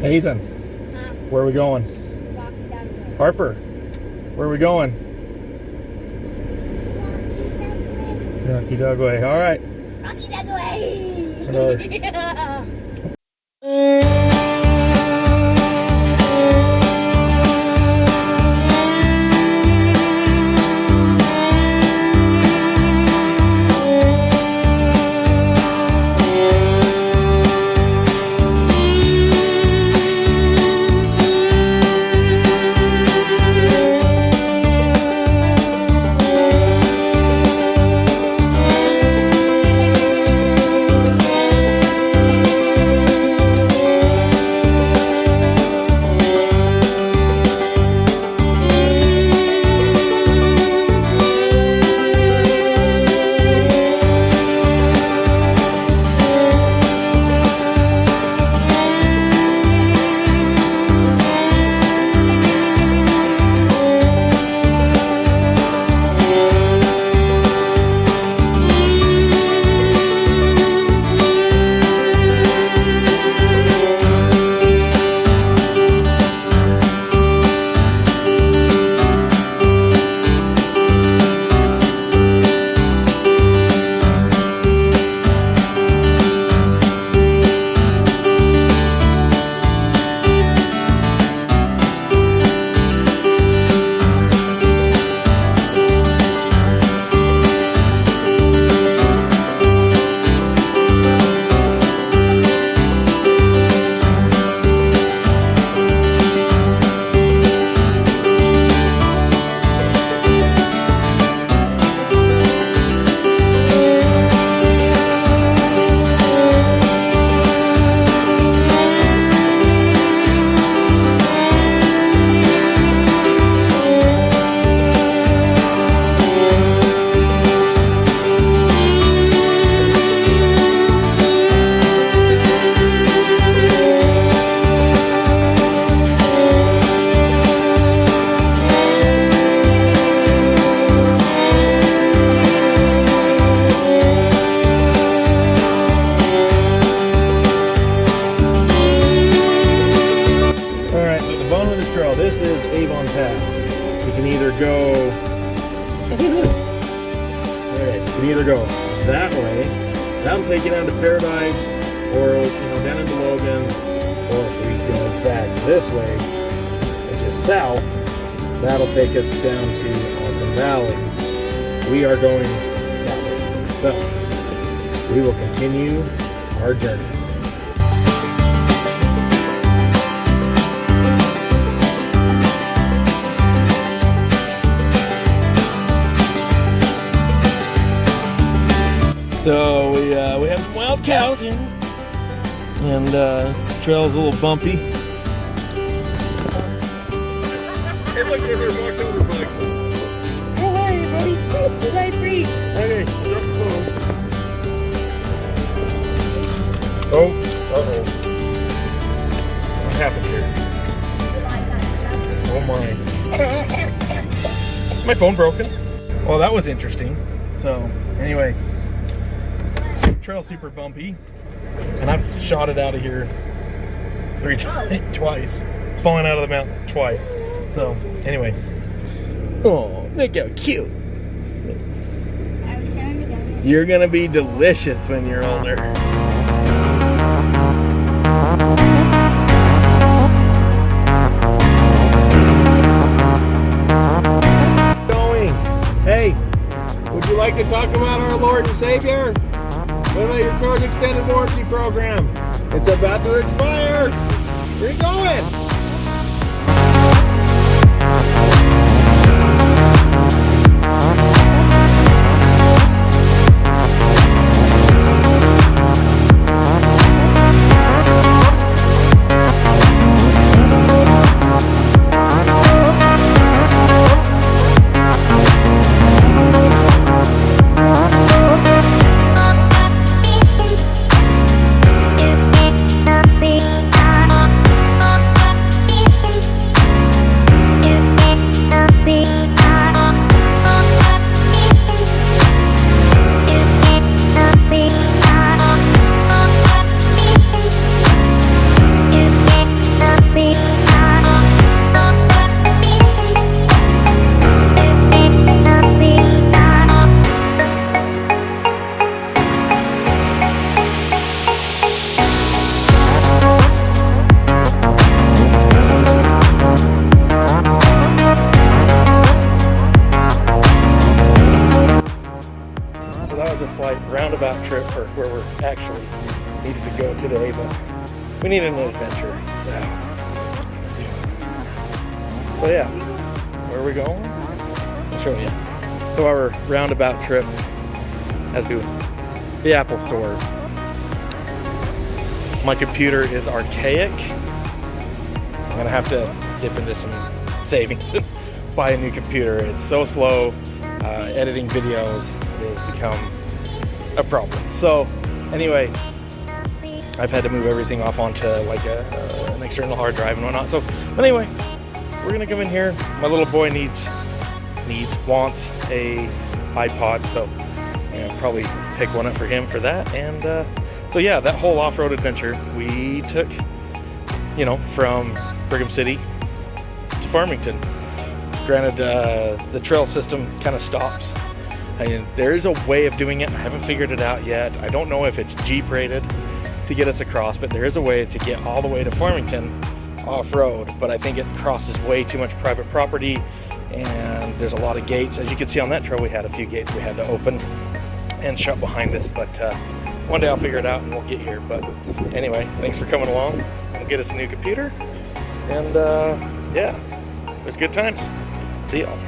Hazen, where are we going? Harper, where are we going? Rocky Dugway. All right. Rocky Dugway. Hello. This is Avon Pass. You can either go. Alright, you can either go that way. That'll take you down to Paradise, or down into Logan, or if we go back this way, which is south, that'll take us down to the valley. We are going that way. So we will continue our journey. So we have some wild cows in, and the trail's a little bumpy. Hey, look, there walks over bike. Oh, hi, buddy. Fly free. Okay, drop the phone. Oh, uh-oh. What happened here? Oh my. Is my phone broken? Well, that was interesting. So, anyway. Trail super bumpy, and I've shot it out of here twice. It's fallen out of the mountain twice. So anyway, oh, look how cute. You're gonna be delicious when you're older. Going. Hey, would you like to talk about our Lord and Savior? What about your car's extended warranty program? It's about to expire. Where are you going? we need an adventure. So yeah, where are we going? I'll show you. So our roundabout trip has been the Apple Store. My computer is archaic. I'm gonna have to dip into some savings and buy a new computer. It's so slow. Editing videos has become a problem. So anyway, I've had to move everything off onto like an external hard drive and whatnot. So anyway, we're gonna come in here. My little boy wants a iPod, so probably pick one up for him for that. And so yeah, that whole off-road adventure we took, from Brigham City to Farmington. Granted, the trail system kind of stops. There is a way of doing it. I haven't figured it out yet. I don't know if it's Jeep rated to get us across, but there is a way to get all the way to Farmington off-road. But I think it crosses way too much private property, and there's a lot of gates. As you can see on that trail, we had a few gates we had to open and shut behind us. But one day I'll figure it out and we'll get here. But anyway, thanks for coming along. We'll get us a new computer, and yeah, it was good times. See y'all.